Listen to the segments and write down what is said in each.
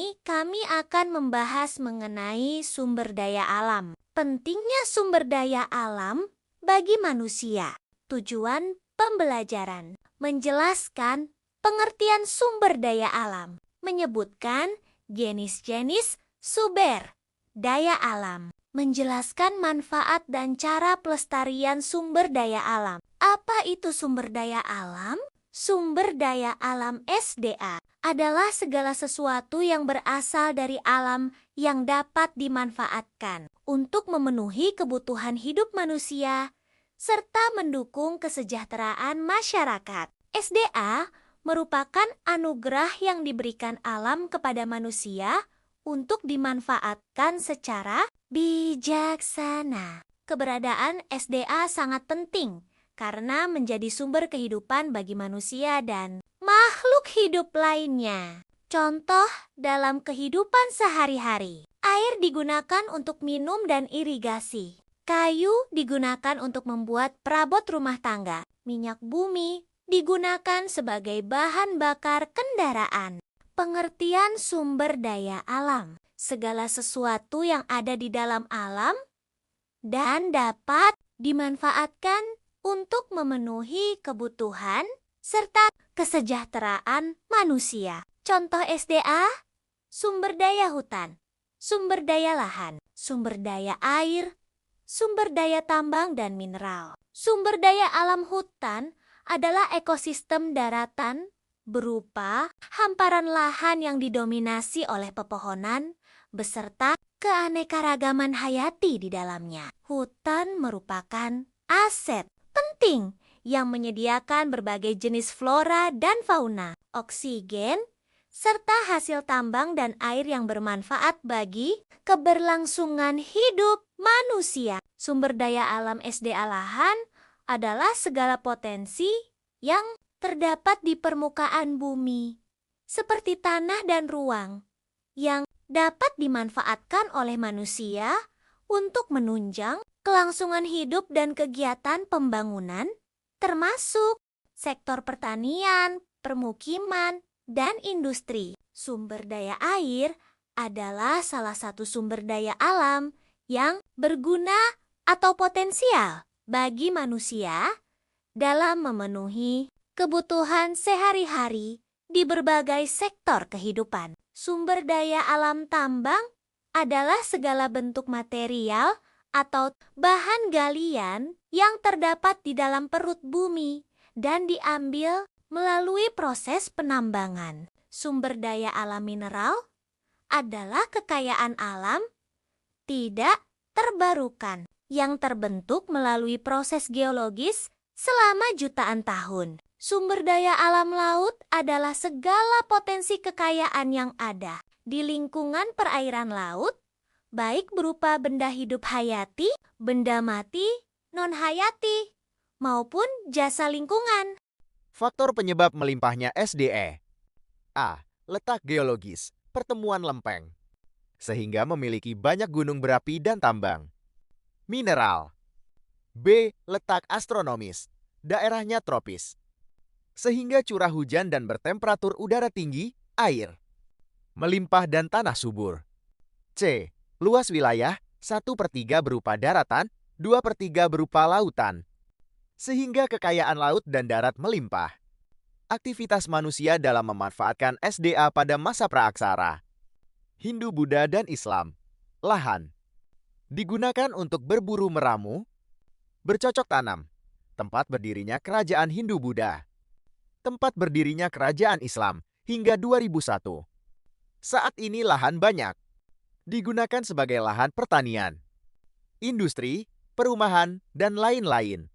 ini kami akan membahas mengenai sumber daya alam. Pentingnya sumber daya alam bagi manusia. Tujuan pembelajaran menjelaskan pengertian sumber daya alam, menyebutkan jenis-jenis sumber daya alam, menjelaskan manfaat dan cara pelestarian sumber daya alam. Apa itu sumber daya alam? Sumber daya alam SDA adalah segala sesuatu yang berasal dari alam yang dapat dimanfaatkan untuk memenuhi kebutuhan hidup manusia serta mendukung kesejahteraan masyarakat. SDA merupakan anugerah yang diberikan alam kepada manusia untuk dimanfaatkan secara bijaksana. Keberadaan SDA sangat penting karena menjadi sumber kehidupan bagi manusia dan makhluk hidup lainnya. Contoh dalam kehidupan sehari-hari. Air digunakan untuk minum dan irigasi. Kayu digunakan untuk membuat perabot rumah tangga. Minyak bumi digunakan sebagai bahan bakar kendaraan. Pengertian sumber daya alam. Segala sesuatu yang ada di dalam alam dan dapat dimanfaatkan untuk memenuhi kebutuhan serta kesejahteraan manusia. Contoh SDA, sumber daya hutan, sumber daya lahan, sumber daya air, sumber daya tambang dan mineral. Sumber daya alam hutan adalah ekosistem daratan berupa hamparan lahan yang didominasi oleh pepohonan beserta keanekaragaman hayati di dalamnya. Hutan merupakan aset penting yang menyediakan berbagai jenis flora dan fauna, oksigen, serta hasil tambang dan air yang bermanfaat bagi keberlangsungan hidup manusia. Sumber daya alam SDA lahan adalah segala potensi yang terdapat di permukaan bumi, seperti tanah dan ruang, yang dapat dimanfaatkan oleh manusia untuk menunjang kelangsungan hidup dan kegiatan pembangunan, termasuk sektor pertanian, permukiman, dan industri. Sumber daya air adalah salah satu sumber daya alam yang berguna atau potensial bagi manusia dalam memenuhi kebutuhan sehari-hari di berbagai sektor kehidupan. Sumber daya alam tambang adalah segala bentuk material atau bahan galian yang terdapat di dalam perut bumi dan diambil melalui proses penambangan. Sumber daya alam mineral adalah kekayaan alam tidak terbarukan yang terbentuk melalui proses geologis selama jutaan tahun. Sumber daya alam laut adalah segala potensi kekayaan yang ada di lingkungan perairan laut, baik berupa benda hidup hayati, benda mati, non-hayati, maupun jasa lingkungan. Faktor penyebab melimpahnya SDE. A. Letak geologis, pertemuan lempeng, sehingga memiliki banyak gunung berapi dan tambang. Mineral. B. Letak astronomis, daerahnya tropis, sehingga curah hujan dan bertemperatur udara tinggi, air melimpah dan tanah subur. C. Luas wilayah 1/3 berupa daratan, 2/3 berupa lautan, sehingga kekayaan laut dan darat melimpah. Aktivitas manusia dalam memanfaatkan SDA pada masa praaksara. Hindu, Buddha, dan Islam. Lahan digunakan untuk berburu meramu, bercocok tanam, tempat berdirinya kerajaan Hindu-Buddha, tempat berdirinya kerajaan Islam hingga 2001. Saat ini lahan banyak digunakan sebagai lahan pertanian, industri, perumahan, dan lain-lain.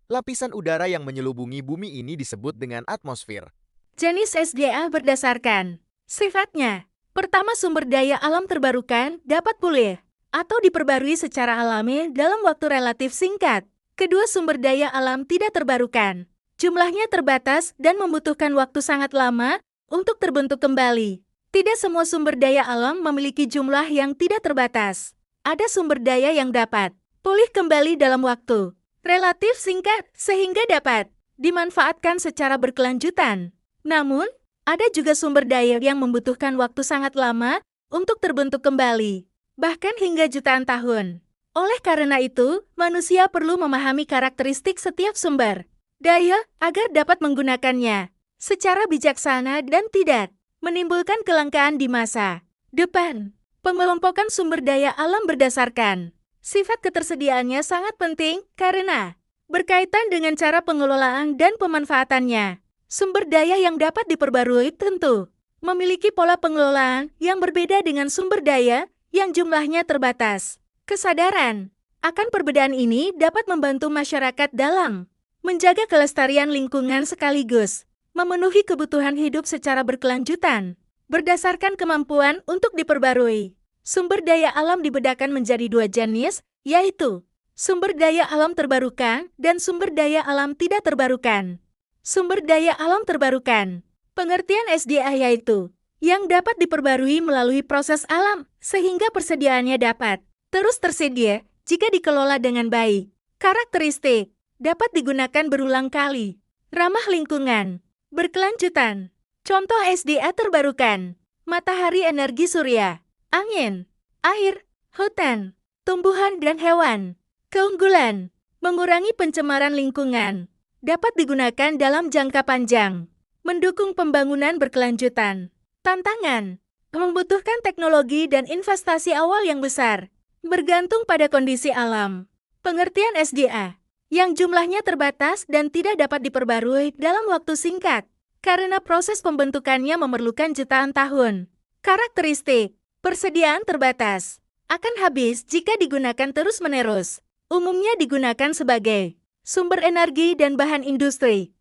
Lapisan udara yang menyelubungi bumi ini disebut dengan atmosfer. Jenis SDA berdasarkan sifatnya. Pertama, sumber daya alam terbarukan dapat pulih atau diperbarui secara alami dalam waktu relatif singkat. Kedua, sumber daya alam tidak terbarukan. Jumlahnya terbatas dan membutuhkan waktu sangat lama untuk terbentuk kembali. Tidak semua sumber daya alam memiliki jumlah yang tidak terbatas. Ada sumber daya yang dapat pulih kembali dalam waktu relatif singkat sehingga dapat dimanfaatkan secara berkelanjutan. Namun, Ada juga sumber daya yang membutuhkan waktu sangat lama untuk terbentuk kembali, bahkan hingga jutaan tahun. Oleh karena itu, manusia perlu memahami karakteristik setiap sumber daya agar dapat menggunakannya secara bijaksana dan tidak menimbulkan kelangkaan di masa depan. Pengelompokan sumber daya alam berdasarkan sifat ketersediaannya sangat penting karena berkaitan dengan cara pengelolaan dan pemanfaatannya. Sumber daya yang dapat diperbarui tentu memiliki pola pengelolaan yang berbeda dengan sumber daya yang jumlahnya terbatas. Kesadaran akan perbedaan ini dapat membantu masyarakat dalam menjaga kelestarian lingkungan sekaligus memenuhi kebutuhan hidup secara berkelanjutan. Berdasarkan kemampuan untuk diperbarui, sumber daya alam dibedakan menjadi dua jenis, yaitu sumber daya alam terbarukan dan sumber daya alam tidak terbarukan. Sumber daya alam terbarukan, pengertian SDA yaitu yang dapat diperbarui melalui proses alam, sehingga persediaannya dapat terus tersedia jika dikelola dengan baik. Karakteristik dapat digunakan berulang kali, ramah lingkungan, berkelanjutan. Contoh SDA terbarukan, matahari energi surya, angin, air, hutan, tumbuhan dan hewan. Keunggulan, mengurangi pencemaran lingkungan, dapat digunakan dalam jangka panjang, mendukung pembangunan berkelanjutan. Tantangan, membutuhkan teknologi dan investasi awal yang besar, bergantung pada kondisi alam. Pengertian SDA, yang jumlahnya terbatas dan tidak dapat diperbarui dalam waktu singkat, karena proses pembentukannya memerlukan jutaan tahun. Karakteristik, persediaan terbatas, akan habis jika digunakan terus-menerus. Umumnya digunakan sebagai sumber energi dan bahan industri.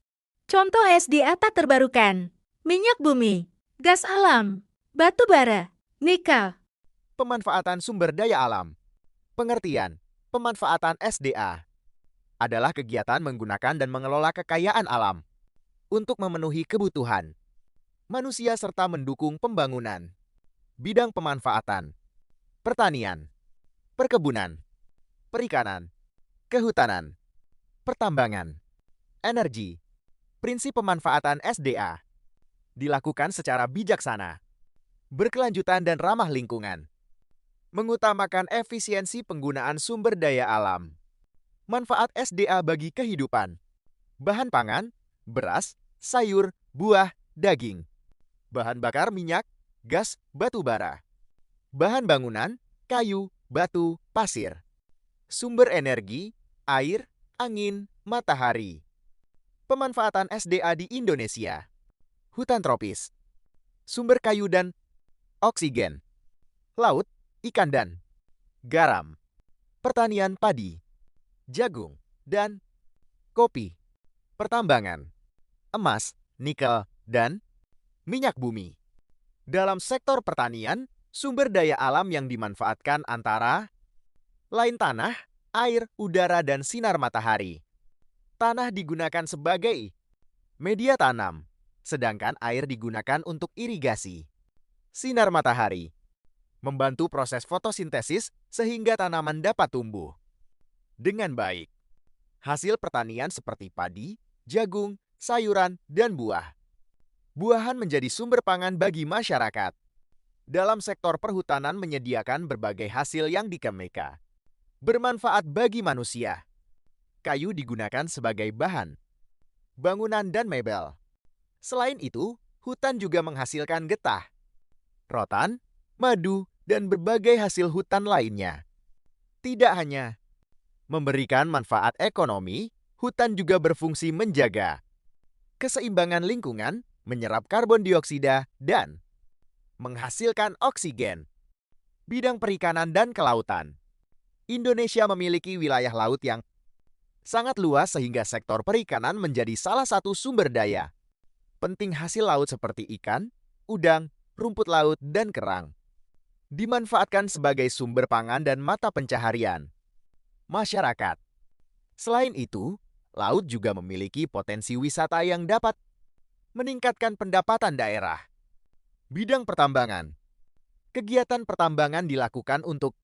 Contoh SDA tak terbarukan, minyak bumi, gas alam, batu bara, nikel. Pemanfaatan sumber daya alam. Pengertian, pemanfaatan SDA adalah kegiatan menggunakan dan mengelola kekayaan alam untuk memenuhi kebutuhan manusia serta mendukung pembangunan. Bidang pemanfaatan, pertanian, perkebunan, perikanan, kehutanan, pertambangan, energi. Prinsip pemanfaatan SDA dilakukan secara bijaksana, berkelanjutan dan ramah lingkungan, mengutamakan efisiensi penggunaan sumber daya alam. Manfaat SDA bagi kehidupan, bahan pangan, beras, sayur, buah, daging, bahan bakar minyak, gas, batu bara, bahan bangunan, kayu, batu, pasir, sumber energi, air, angin, matahari. Pemanfaatan SDA di Indonesia, hutan tropis, sumber kayu dan oksigen, laut, ikan dan garam, pertanian padi, jagung, dan kopi, pertambangan, emas, nikel, dan minyak bumi. Dalam sektor pertanian, sumber daya alam yang dimanfaatkan antara lain tanah, air, udara, dan sinar matahari. Tanah digunakan sebagai media tanam, sedangkan air digunakan untuk irigasi. Sinar matahari membantu proses fotosintesis sehingga tanaman dapat tumbuh dengan baik. Hasil pertanian seperti padi, jagung, sayuran, dan buah. Buahan menjadi sumber pangan bagi masyarakat. Dalam sektor perhutanan menyediakan berbagai hasil yang dikelola, bermanfaat bagi manusia. Kayu digunakan sebagai bahan bangunan dan mebel. Selain itu, hutan juga menghasilkan getah, rotan, madu, dan berbagai hasil hutan lainnya. Tidak hanya memberikan manfaat ekonomi, hutan juga berfungsi menjaga keseimbangan lingkungan, menyerap karbon dioksida, dan menghasilkan oksigen. Bidang perikanan dan kelautan. Indonesia memiliki wilayah laut yang sangat luas sehingga sektor perikanan menjadi salah satu sumber daya penting. Hasil laut seperti ikan, udang, rumput laut, dan kerang dimanfaatkan sebagai sumber pangan dan mata pencaharian masyarakat. Selain itu, laut juga memiliki potensi wisata yang dapat meningkatkan pendapatan daerah. Bidang pertambangan. Kegiatan pertambangan dilakukan untuk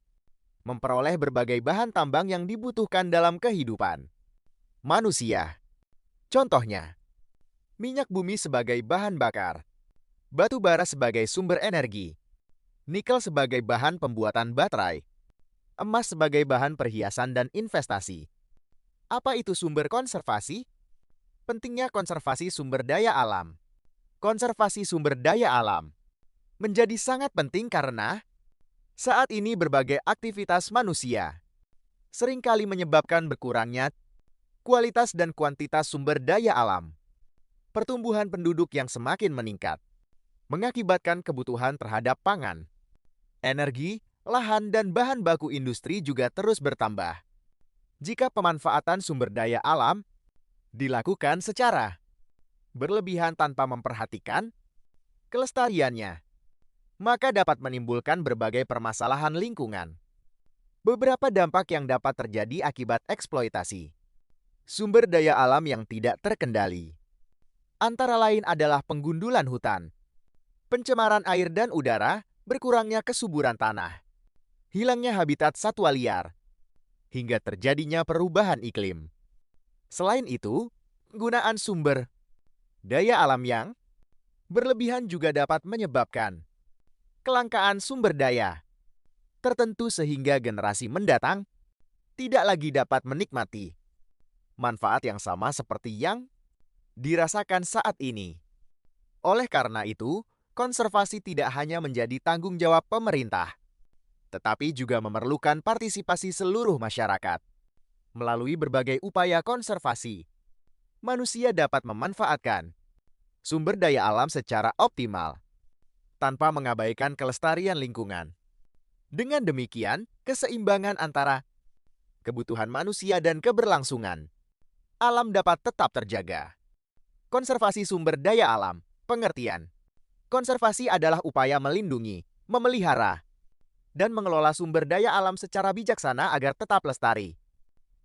memperoleh berbagai bahan tambang yang dibutuhkan dalam kehidupan manusia. Contohnya, minyak bumi sebagai bahan bakar, batu bara sebagai sumber energi, nikel sebagai bahan pembuatan baterai, emas sebagai bahan perhiasan dan investasi. Apa itu sumber konservasi? Pentingnya konservasi sumber daya alam. Konservasi sumber daya alam menjadi sangat penting karena saat ini berbagai aktivitas manusia seringkali menyebabkan berkurangnya kualitas dan kuantitas sumber daya alam. Pertumbuhan penduduk yang semakin meningkat mengakibatkan kebutuhan terhadap pangan, energi, lahan, dan bahan baku industri juga terus bertambah. Jika pemanfaatan sumber daya alam dilakukan secara berlebihan tanpa memperhatikan kelestariannya, maka dapat menimbulkan berbagai permasalahan lingkungan. Beberapa dampak yang dapat terjadi akibat eksploitasi sumber daya alam yang tidak terkendali antara lain adalah penggundulan hutan, pencemaran air dan udara, berkurangnya kesuburan tanah, hilangnya habitat satwa liar, hingga terjadinya perubahan iklim. Selain itu, penggunaan sumber daya alam yang berlebihan juga dapat menyebabkan kelangkaan sumber daya tertentu sehingga generasi mendatang tidak lagi dapat menikmati manfaat yang sama seperti yang dirasakan saat ini. Oleh karena itu, konservasi tidak hanya menjadi tanggung jawab pemerintah, tetapi juga memerlukan partisipasi seluruh masyarakat. Melalui berbagai upaya konservasi, manusia dapat memanfaatkan sumber daya alam secara optimal, tanpa mengabaikan kelestarian lingkungan. Dengan demikian, keseimbangan antara kebutuhan manusia dan keberlangsungan alam dapat tetap terjaga. Konservasi sumber daya alam, pengertian. Konservasi adalah upaya melindungi, memelihara, dan mengelola sumber daya alam secara bijaksana agar tetap lestari.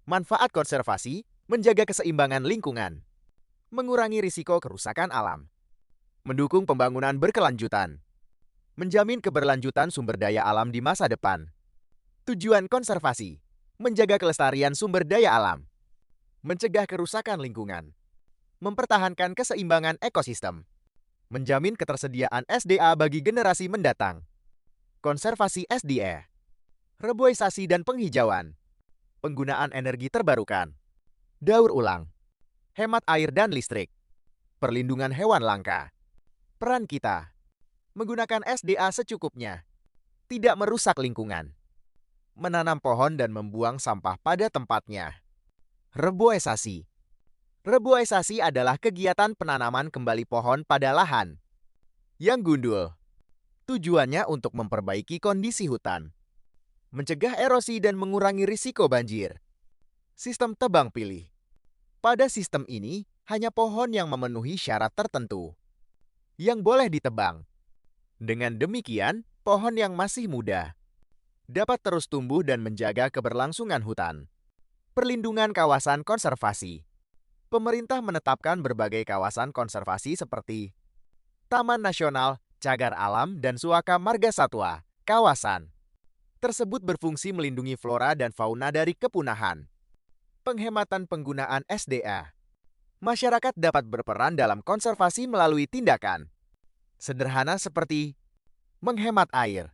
Manfaat konservasi menjaga keseimbangan lingkungan, mengurangi risiko kerusakan alam, mendukung pembangunan berkelanjutan, menjamin keberlanjutan sumber daya alam di masa depan. Tujuan konservasi, menjaga kelestarian sumber daya alam, mencegah kerusakan lingkungan, mempertahankan keseimbangan ekosistem, menjamin ketersediaan SDA bagi generasi mendatang. Konservasi SDA, reboisasi dan penghijauan, penggunaan energi terbarukan, daur ulang, hemat air dan listrik, perlindungan hewan langka. Peran kita, menggunakan SDA secukupnya, tidak merusak lingkungan, menanam pohon dan membuang sampah pada tempatnya. Reboisasi. Reboisasi adalah kegiatan penanaman kembali pohon pada lahan yang gundul. Tujuannya untuk memperbaiki kondisi hutan, mencegah erosi dan mengurangi risiko banjir. Sistem tebang pilih. Pada sistem ini, hanya pohon yang memenuhi syarat tertentu yang boleh ditebang. Dengan demikian, pohon yang masih muda dapat terus tumbuh dan menjaga keberlangsungan hutan. Perlindungan kawasan konservasi. Pemerintah menetapkan berbagai kawasan konservasi seperti Taman Nasional, Cagar Alam, dan Suaka Marga Satwa. Kawasan tersebut berfungsi melindungi flora dan fauna dari kepunahan. Penghematan penggunaan SDA. Masyarakat dapat berperan dalam konservasi melalui tindakan sederhana seperti menghemat air,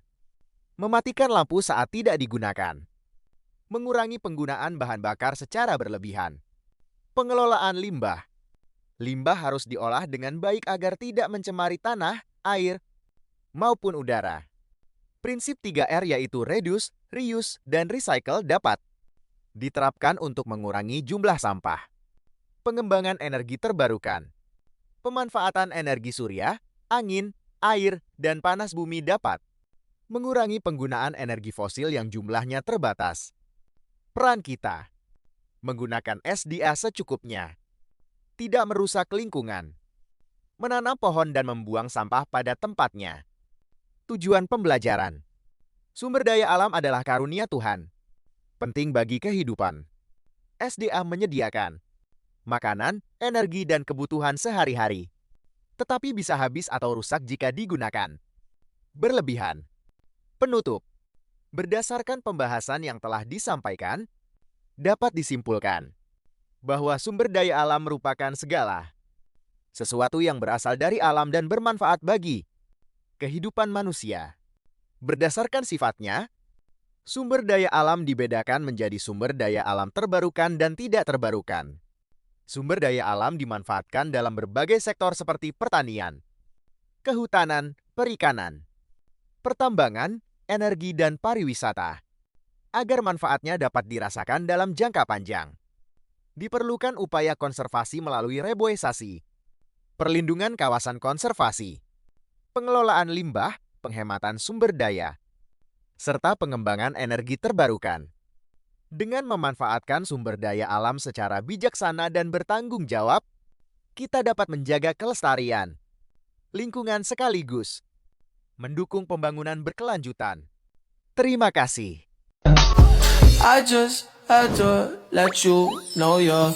mematikan lampu saat tidak digunakan, mengurangi penggunaan bahan bakar secara berlebihan. Pengelolaan limbah. Limbah harus diolah dengan baik agar tidak mencemari tanah, air, maupun udara. Prinsip 3R yaitu reduce, reuse, dan recycle dapat diterapkan untuk mengurangi jumlah sampah. Pengembangan energi terbarukan. Pemanfaatan energi surya, angin, air, dan panas bumi dapat mengurangi penggunaan energi fosil yang jumlahnya terbatas. Peran kita, menggunakan SDA secukupnya, tidak merusak lingkungan, menanam pohon dan membuang sampah pada tempatnya. Tujuan pembelajaran. Sumber daya alam adalah karunia Tuhan, penting bagi kehidupan. SDA menyediakan makanan, energi, dan kebutuhan sehari-hari, tetapi bisa habis atau rusak jika digunakan berlebihan. Penutup. Berdasarkan pembahasan yang telah disampaikan, dapat disimpulkan bahwa sumber daya alam merupakan segala sesuatu yang berasal dari alam dan bermanfaat bagi kehidupan manusia. Berdasarkan sifatnya, sumber daya alam dibedakan menjadi sumber daya alam terbarukan dan tidak terbarukan. Sumber daya alam dimanfaatkan dalam berbagai sektor seperti pertanian, kehutanan, perikanan, pertambangan, energi, dan pariwisata. Agar manfaatnya dapat dirasakan dalam jangka panjang, diperlukan upaya konservasi melalui reboisasi, perlindungan kawasan konservasi, pengelolaan limbah, penghematan sumber daya, serta pengembangan energi terbarukan. Dengan memanfaatkan sumber daya alam secara bijaksana dan bertanggung jawab, kita dapat menjaga kelestarian lingkungan sekaligus mendukung pembangunan berkelanjutan. Terima kasih. I just had to let you know you're